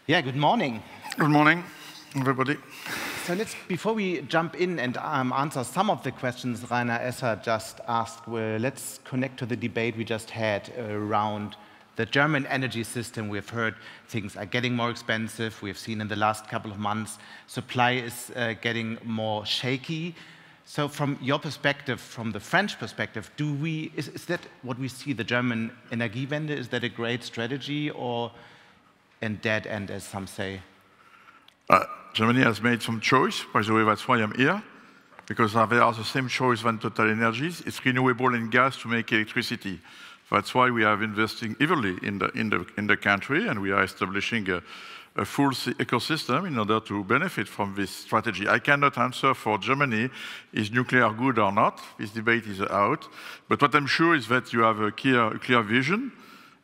Yeah, good morning. Good morning, everybody. So before we jump in and answer some of the questions Rainer Esser just asked, let's connect to the debate we just had around the German energy system. We've heard things are getting more expensive. We've seen in the last couple of months, supply is getting more shaky. So from your perspective, from the French perspective, is that what we see, the German Energiewende? Is that a great strategy or a dead end, as some say? Germany has made some choice. By the way, that's why I'm here, because they are the same choice than TotalEnergies. It's renewable and gas to make electricity. That's why we are investing heavily in the country, and we are establishing a full ecosystem in order to benefit from this strategy. I cannot answer for Germany, is nuclear good or not? This debate is out. But what I'm sure is that you have a clear vision.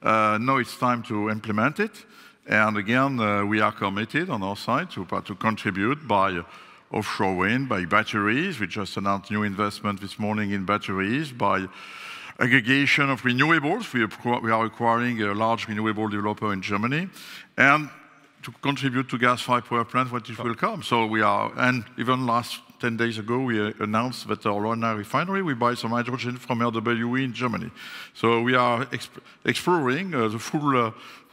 Now it's time to implement it. And again, we are committed on our side to contribute by offshore wind, by batteries. We just announced new investment this morning in batteries, by aggregation of renewables. We are acquiring a large renewable developer in Germany, and to contribute to gas-fired power plants when it will come. So we are, and even 10 days ago, we announced that our Leuna refinery, we buy some hydrogen from RWE in Germany. So we are exploring the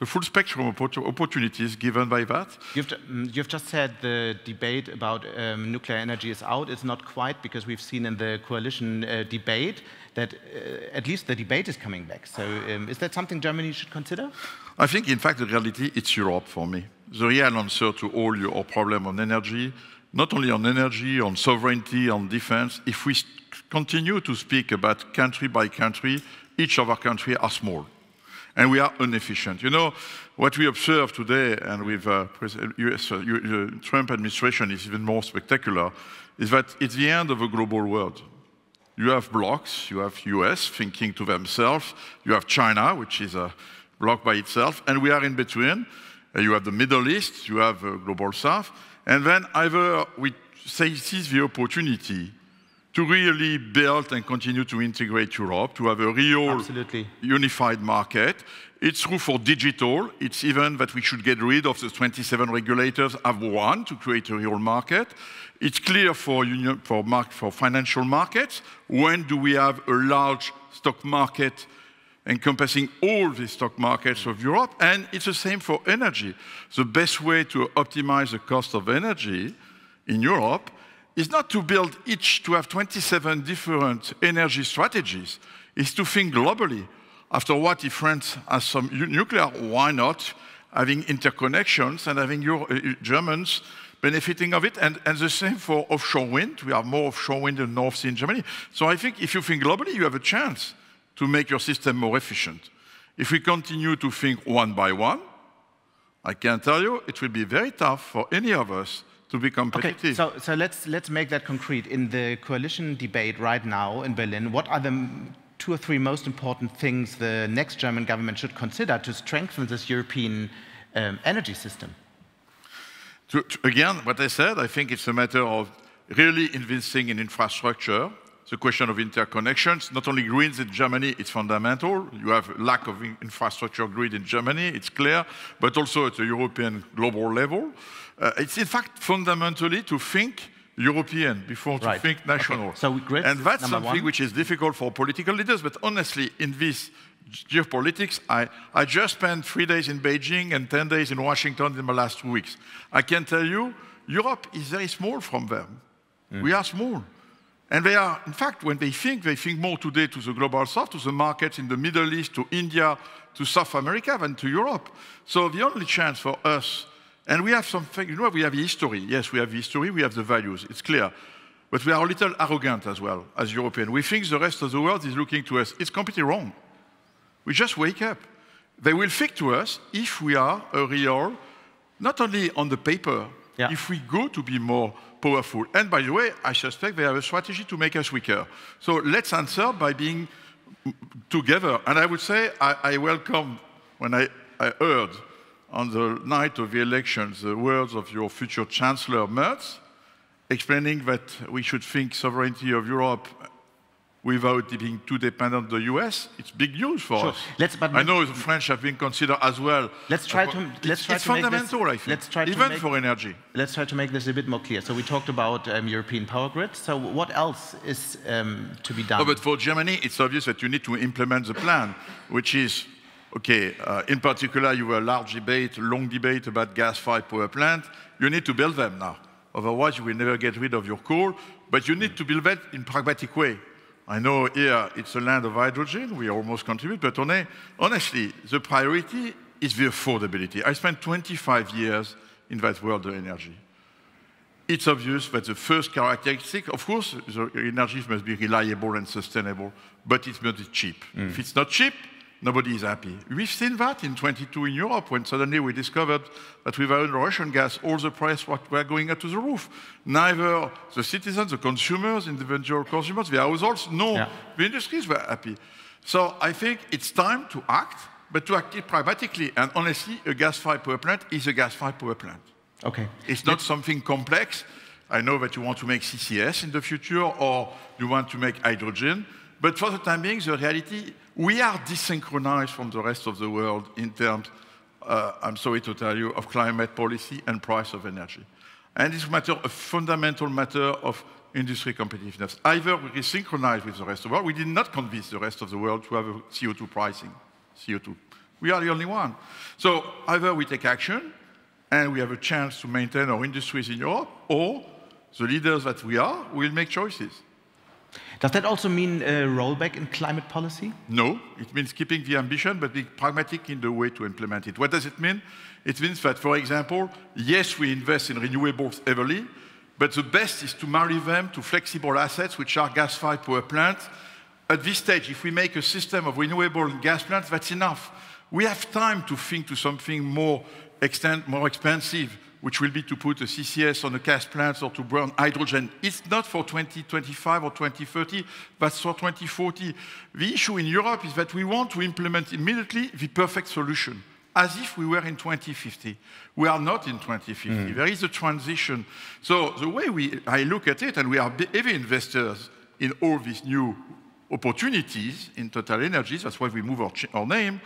full spectrum of opportunities given by that. You've just said the debate about nuclear energy is out. It's not quite, because we've seen in the coalition debate that at least the debate is coming back. So is that something Germany should consider? I think, in fact, the reality, it's Europe for me. The real answer to all your problem on energy, not only on energy, on sovereignty, on defense, if we continue to speak about country by country, each of our countries are small. And we are inefficient. You know, what we observe today, and with Trump administration is even more spectacular, is that it's the end of a global world. You have blocks, you have US thinking to themselves, you have China, which is a block by itself, and we are in between. You have the Middle East, you have Global South, and then either we seize the opportunity to really build and continue to integrate Europe, to have a real unified market. It's true for digital. It's even that we should get rid of the 27 regulators, have one to create a real market. It's clear for financial markets. When do we have a large stock market encompassing all the stock markets of Europe? And it's the same for energy. The best way to optimize the cost of energy in Europe is not to have 27 different energy strategies, is to think globally. After what, if France has some nuclear, why not having interconnections and having Germans benefiting of it? And the same for offshore wind. We have more offshore wind in the North Sea in Germany. So I think if you think globally, you have a chance to make your system more efficient. If we continue to think one by one, I can tell you it will be very tough for any of us to be competitive. Okay, so let's make that concrete. In the coalition debate right now in Berlin, what are the 2 or 3 most important things the next German government should consider to strengthen this European energy system? Again, what I said, I think it's a matter of really investing in infrastructure. The question of interconnections, not only grids in Germany, it's fundamental. You have lack of infrastructure grid in Germany, it's clear, but also at a European global level. It's in fact fundamentally to think European before to think national. Okay. So grids, and that's something which is difficult for political leaders, but honestly, in this geopolitics, I just spent 3 days in Beijing and 10 days in Washington in the last 2 weeks. I can tell you, Europe is very small from them. We are small. And they are, in fact, when they think more today to the global south, to the markets in the Middle East, to India, to South America than to Europe. So the only chance for us, and we have something, you know, we have history. Yes, we have history, we have the values, it's clear. But we are a little arrogant as well, as Europeans. We think the rest of the world is looking to us. It's completely wrong. We just wake up. They will think to us if we are a real, not only on the paper, if we go to be more powerful. And by the way, I suspect they have a strategy to make us weaker. So let's answer by being together. And I would say I welcome, when I heard on the night of the elections the words of your future Chancellor Matthes, explaining that we should think sovereignty of Europe without being too dependent on the US, it's big news for us. I know the French have been considered as well. It's fundamental, I think, even for energy. Let's try to make this a bit more clear. So we talked about European power grids. So what else is to be done? Oh, but for Germany, it's obvious that you need to implement the plan, which is, okay, in particular, you have a large debate, long debate about gas-fired power plant. You need to build them now. Otherwise, you will never get rid of your coal. But you need to build that in a pragmatic way. I know here it's a land of hydrogen, we almost contribute, but honestly, the priority is the affordability. I spent 25 years in that world of energy. It's obvious that the first characteristic, of course, the energy must be reliable and sustainable, but it must be cheap. If it's not cheap, nobody is happy. We've seen that in 22 in Europe, when suddenly we discovered that without Russian gas, all the prices were going up to the roof. Neither the citizens, the consumers, individual consumers, the households, nor the industries were happy. So I think it's time to act, but to act pragmatically. And honestly, a gas-fired power plant is a gas-fired power plant. Okay. It's not something complex. I know that you want to make CCS in the future, or you want to make hydrogen. But for the time being, the reality, we are desynchronized from the rest of the world in terms, I'm sorry to tell you, of climate policy and price of energy. And it's a fundamental matter of industry competitiveness. Either we synchronize with the rest of the world. We did not convince the rest of the world to have a CO2 pricing, CO2. We are the only one. So either we take action and we have a chance to maintain our industries in Europe, or the leaders that we are will make choices. Does that also mean a rollback in climate policy? No, it means keeping the ambition, but being pragmatic in the way to implement it. What does it mean? It means that, for example, yes, we invest in renewables heavily, but the best is to marry them to flexible assets, which are gas-fired power plants. At this stage, if we make a system of renewable gas plants, that's enough. We have time to think to something more expensive, which will be to put a CCS on a gas plant or to burn hydrogen. It's not for 2025 or 2030, but for 2040. The issue in Europe is that we want to implement immediately the perfect solution, as if we were in 2050. We are not in 2050. There is a transition. So the way I look at it, and we are heavy investors in all these new opportunities in TotalEnergies, that's why we move our name,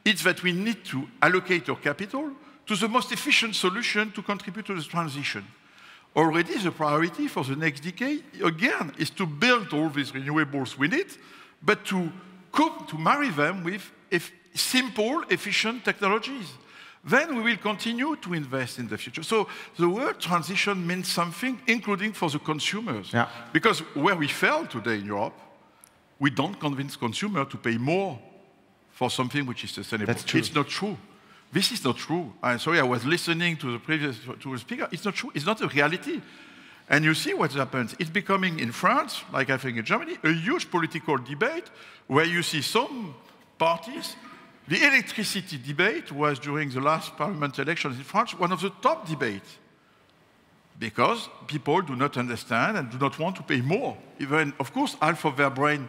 it's that we need to allocate our capital to the most efficient solution to contribute to the transition. Already the priority for the next decade, again, is to build all these renewables we need, but to marry them with simple, efficient technologies. Then we will continue to invest in the future. So the word transition means something, including for the consumers. Yeah. Because where we fail today in Europe, we don't convince consumers to pay more for something which is sustainable. That's true. It's not true. This is not true. I'm sorry, I was listening to the speaker. It's not true. It's not a reality. And you see what happens. It's becoming in France, like I think in Germany, a huge political debate where you see some parties. The electricity debate was during the last parliament elections in France one of the top debates because people do not understand and do not want to pay more. Even, of course, half of their brain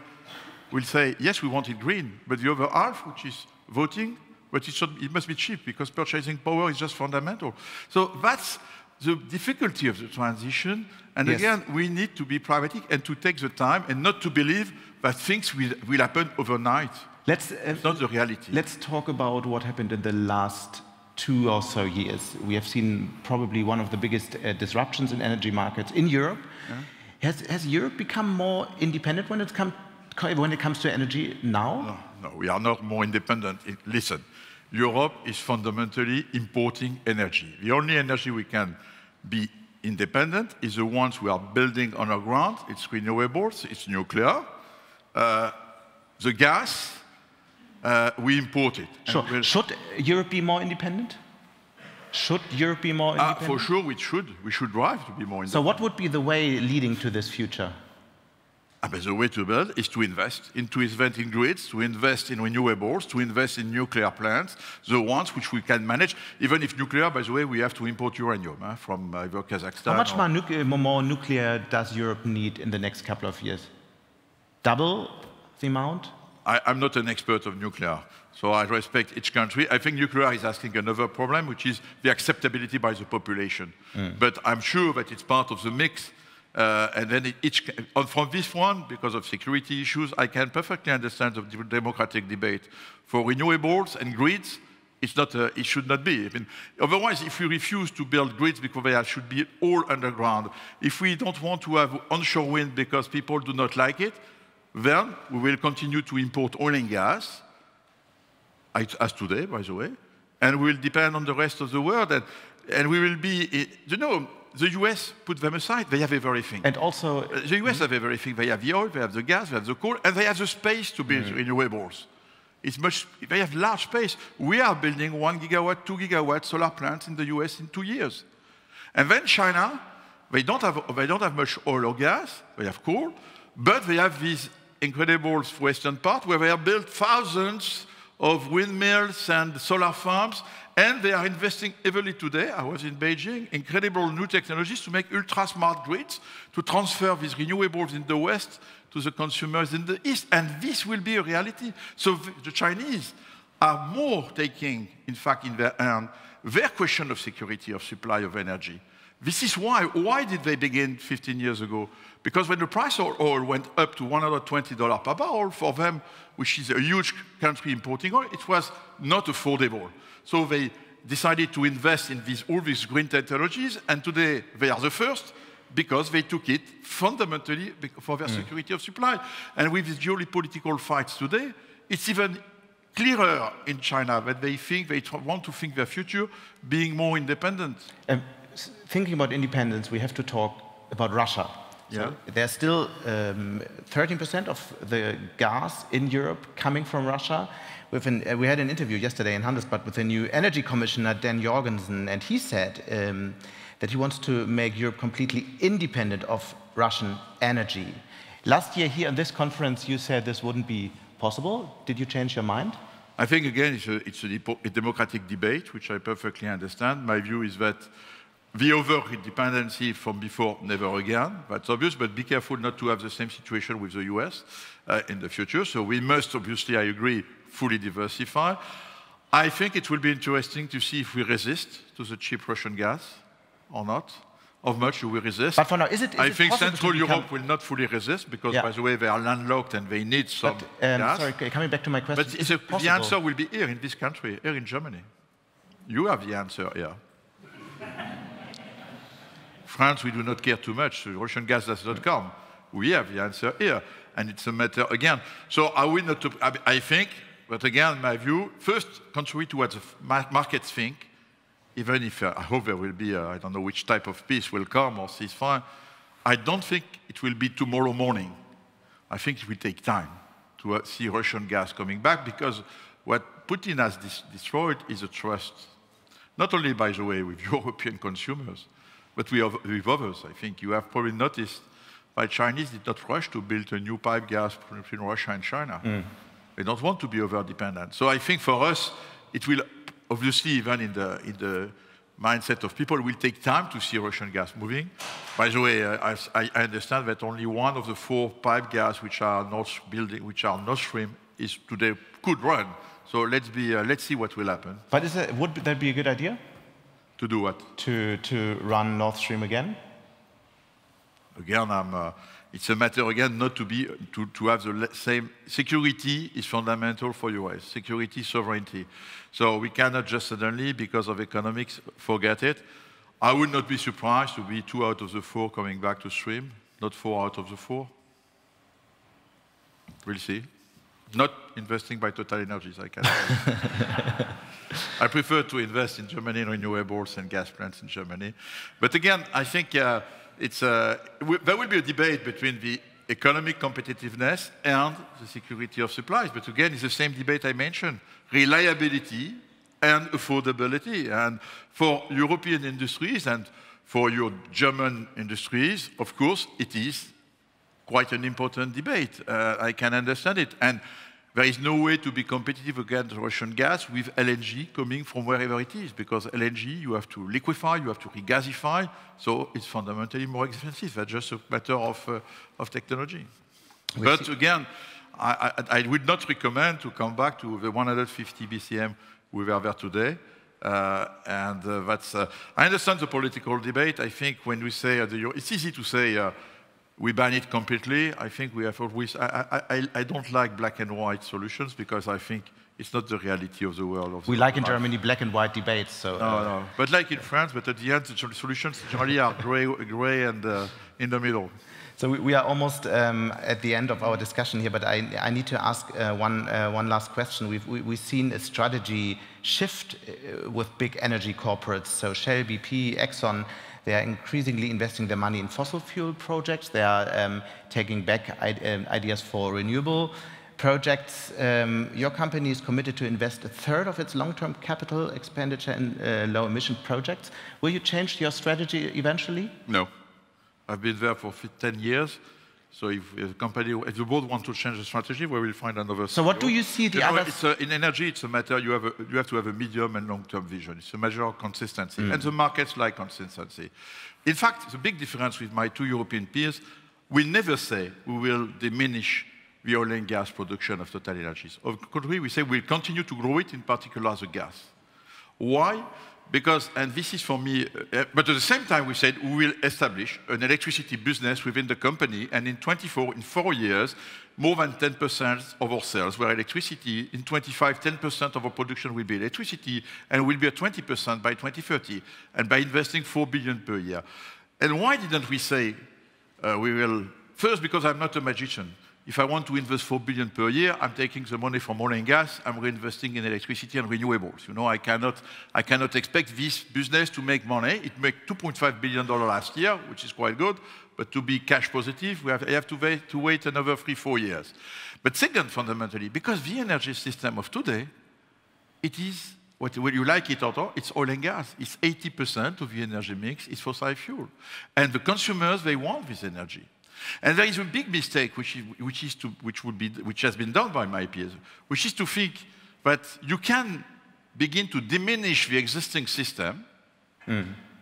will say, yes, we want it green, but the other half, which is voting, but it must be cheap because purchasing power is just fundamental. So that's the difficulty of the transition. And again, we need to be pragmatic and to take the time and not to believe that things will happen overnight. It's not the reality. Let's talk about what happened in the last 2 or so years. We have seen probably one of the biggest disruptions in energy markets in Europe. Yeah. Has Europe become more independent when it comes to energy now? No, we are not more independent. Listen, Europe is fundamentally importing energy. The only energy we can be independent is the ones we are building on our ground. It's renewables, it's nuclear. The gas, we import it. Sure. Should Europe be more independent? Should Europe be more independent? For sure, we should. We should drive to be more independent. So what would be the way leading to this future? But the way to build is to invest in grids, to invest in renewables, to invest in nuclear plants, the ones which we can manage. Even if nuclear, by the way, we have to import uranium from either Kazakhstan. How much more nuclear does Europe need in the next couple of years? Double the amount? I'm not an expert of nuclear, so I respect each country. I think nuclear is asking another problem, which is the acceptability by the population. But I'm sure that it's part of the mix. And then from this one, because of security issues, I can perfectly understand the democratic debate. For renewables and grids, it should not be. I mean, otherwise, if we refuse to build grids because they should be all underground, if we don't want to have onshore wind because people do not like it, then we will continue to import oil and gas, as today, by the way, and we will depend on the rest of the world. And we will be, you know, the US put them aside, they have everything. And also... the US have everything. They have the oil, they have the gas, they have the coal, and they have the space to build renewables. They have large space. We are building 1 gigawatt, 2 gigawatt solar plants in the US in 2 years. And then China, they don't have much oil or gas, they have coal, but they have this incredible western part where they have built thousands of windmills and solar farms, and they are investing heavily today. I was in Beijing, incredible new technologies to make ultra-smart grids, to transfer these renewables in the West to the consumers in the East, and this will be a reality. So the Chinese are more taking, in fact, in their hand, their question of security of supply of energy. This is why did they begin 15 years ago? Because when the price of oil went up to $120 per barrel, for them, which is a huge country importing oil, it was not affordable. So they decided to invest in all these green technologies, and today they are the first because they took it fundamentally for their security of supply. And with these geopolitical fights today, it's even clearer in China that they want to think their future being more independent. Thinking about independence, we have to talk about Russia. So there's still 13% of the gas in Europe coming from Russia. We had an interview yesterday in Handelsblatt with the new energy commissioner, Dan Jorgensen, and he said that he wants to make Europe completely independent of Russian energy. Last year here in this conference, you said this wouldn't be possible. Did you change your mind? I think, again, it's a democratic debate, which I perfectly understand. My view is that the over-dependency from before, never again. That's obvious, but be careful not to have the same situation with the US in the future. So we must, obviously, I agree, fully diversify. I think it will be interesting to see if we resist to the cheap Russian gas or not. How much do we resist? But for now, I think Central Europe will not fully resist because, by the way, they are landlocked and they need some gas. Sorry, coming back to my question. But the answer will be here in this country, here in Germany. You have the answer here. France, we do not care too much. So Russian gas does not come. We have the answer here. And it's a matter, again. So I will not, I think, but again, my view, first, contrary to what the markets think, even if I hope there will be, I don't know which type of peace will come or ceasefire, I don't think it will be tomorrow morning. I think it will take time to see Russian gas coming back because what Putin has destroyed is a trust. Not only, by the way, with European consumers, but with others. I think you have probably noticed the Chinese did not rush to build a new pipe gas between Russia and China. They don't want to be over-dependent. So I think for us, it will obviously, even in the mindset of people, it will take time to see Russian gas moving. By the way, I understand that only one of the 4 pipe gas which are Nord Stream is today could run. So let's see what will happen. But would that be a good idea? To do what? To run Nord Stream again? Again, it's a matter, again, not to have the same... Security is fundamental for US. Security, sovereignty. So we cannot just suddenly, because of economics, forget it. I would not be surprised to be 2 out of the 4 coming back to stream, not 4 out of the 4. We'll see. Not investing by TotalEnergies, I can tell you. I prefer to invest in Germany in renewables and gas plants in Germany. But again, I think there will be a debate between the economic competitiveness and the security of supplies. But again, it's the same debate I mentioned. Reliability and affordability. And for European industries and for your German industries, of course, it is quite an important debate. I can understand it. And there is no way to be competitive against Russian gas with LNG coming from wherever it is, because LNG, you have to liquefy, you have to regasify, so it's fundamentally more expensive. That's just a matter of technology. But again, I would not recommend to come back to the 150 BCM we were there today. That's. I understand the political debate. I think when we say it's easy to say we ban it completely. I think we have always. I don't like black and white solutions because I think it's not the reality of the world. We like in Germany black and white debates. So no. But like in France, but at the end, the solutions generally are gray and in the middle. So we are almost at the end of our discussion here, but I need to ask one last question. We've seen a strategy shift with big energy corporates. So Shell, BP, Exxon, they are increasingly investing their money in fossil fuel projects. They are taking back ideas for renewable projects. Your company is committed to invest a third of its long-term capital expenditure in low-emission projects. Will you change your strategy eventually? No. I've been there for 10 years, so if the board wants to change the strategy, we will find another. So what do you see the others? In energy, it's a matter you have to have a medium and long-term vision. It's a measure of consistency, and the markets like consistency. In fact, the big difference with my two European peers, we never say we will diminish the oil and gas production of TotalEnergies. On the contrary, we say we'll continue to grow it, in particular the gas. Why? Because, and this is for me, but at the same time we said we will establish an electricity business within the company, and in 4 years, more than 10% of our sales were electricity. In 25, 10% of our production will be electricity, and will be at 20% by 2030, and by investing 4 billion per year. And why didn't we say we will? First, because I'm not a magician. If I want to invest 4 billion per year, I'm taking the money from oil and gas, I'm reinvesting in electricity and renewables. You know, I cannot expect this business to make money. It made $2.5 billion last year, which is quite good, but to be cash positive, I have to wait another 3-4 years. But second, fundamentally, because the energy system of today, it is, whether you like it or not, it's oil and gas. It's 80% of the energy mix is fossil fuel. And the consumers, they want this energy. And there is a big mistake which has been done by my peers, which is to think that you can begin to diminish the existing system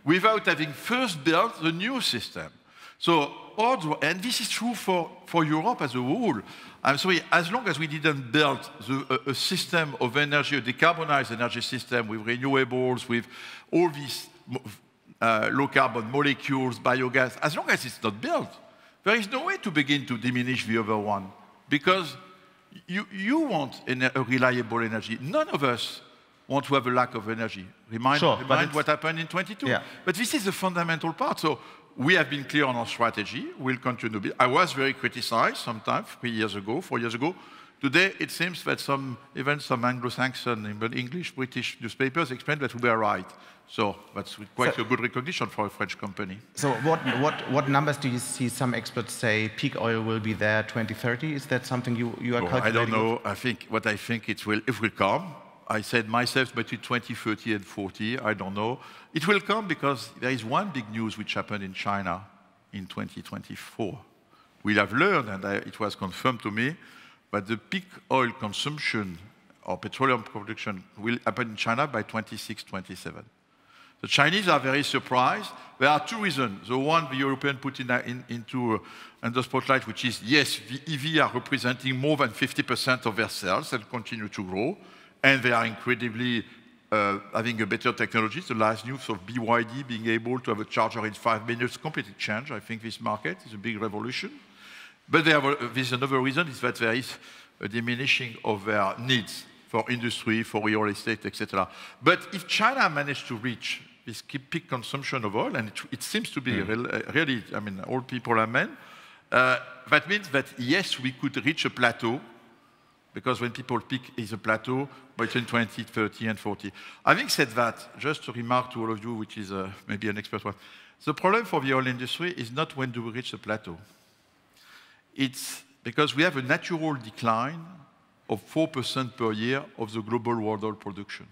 without having first built the new system. So, and this is true for Europe as a whole. I'm sorry, as long as we didn't build a system of energy, a decarbonized energy system with renewables, with all these low carbon molecules, biogas, as long as it's not built, there is no way to begin to diminish the other one, because you want a reliable energy. None of us want to have a lack of energy. Remind what happened in 22. Yeah. But this is the fundamental part. So we have been clear on our strategy. We'll continue to be. I was very criticized sometimes 4 years ago. Today, it seems that even some Anglo-Saxon, English, British newspapers explain that we were right. So that's quite a good recognition for a French company. So what numbers do you see some experts say peak oil will be there 2030? Is that something you are calculating? I don't know. I think it will come. I said myself between 2030 and 40. I don't know. It will come because there is one big news which happened in China in 2024. We have learned, and it was confirmed to me, that the peak oil consumption or petroleum production will happen in China by 26, 27. The Chinese are very surprised. There are two reasons. The one the Europeans put into the spotlight, which is, yes, the EV are representing more than 50% of their sales and continue to grow, and they are incredibly having a better technology. The last news of BYD being able to have a charger in 5 minutes completely changed. I think this market is a big revolution. But there's another reason, is that there is a diminishing of their needs for industry, for real estate, etc. But if China managed to reach this peak consumption of oil, and it seems to be really, I mean, all people are men, that means that, yes, we could reach a plateau, because when people peak is a plateau between 2030 and 40. Having said that, just a remark to all of you, which is maybe an expert one, the problem for the oil industry is not when do we reach the plateau. It's because we have a natural decline of 4% per year of the global world oil production.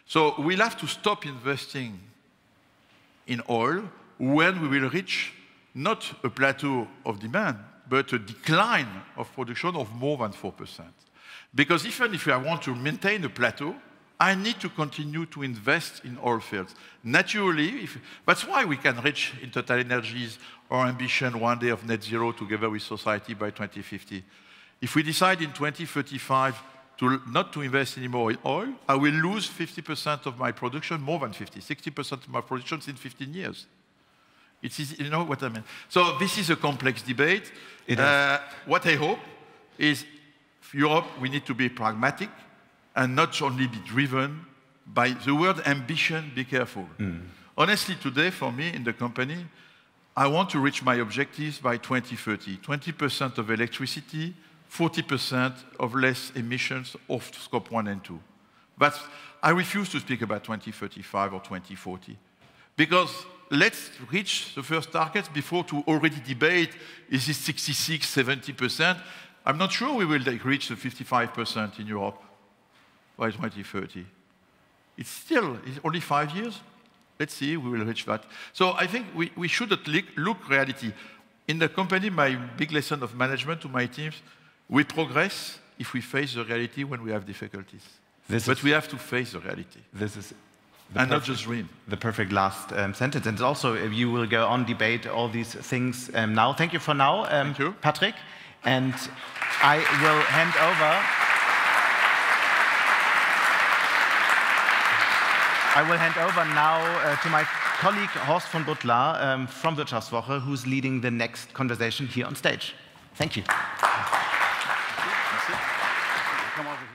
So we'll have to stop investing in oil when we will reach not a plateau of demand, but a decline of production of more than 4%. Because even if I want to maintain a plateau, I need to continue to invest in oil fields. Naturally, that's why we can reach in TotalEnergies our ambition one day of net zero together with society by 2050. If we decide in 2035 not to invest anymore in oil, I will lose 50% of my production, more than 50, 60% of my production in 15 years. It's easy, you know what I mean? So this is a complex debate. What I hope is Europe, we need to be pragmatic and not only be driven by the word ambition, be careful. Honestly, today, for me, in the company, I want to reach my objectives by 2030. 20% of electricity, 40% of less emissions of scope 1 and 2. But I refuse to speak about 2035 or 2040. Because let's reach the first targets before to already debate, is it 66, 70%? I'm not sure we will reach the 55% in Europe by 2030. It's only 5 years. Let's see, we will reach that. So I think we should look reality. In the company, my big lesson of management to my teams, we progress if we face the reality when we have difficulties. But we have to face the reality. This is and not just dream. The perfect last sentence. And also, you will go on debate all these things now. Thank you for now, Thank you. Patrick. And I will hand over now to my colleague Horst von Butler from Wirtschaftswoche, who's leading the next conversation here on stage. Thank you. Come over here.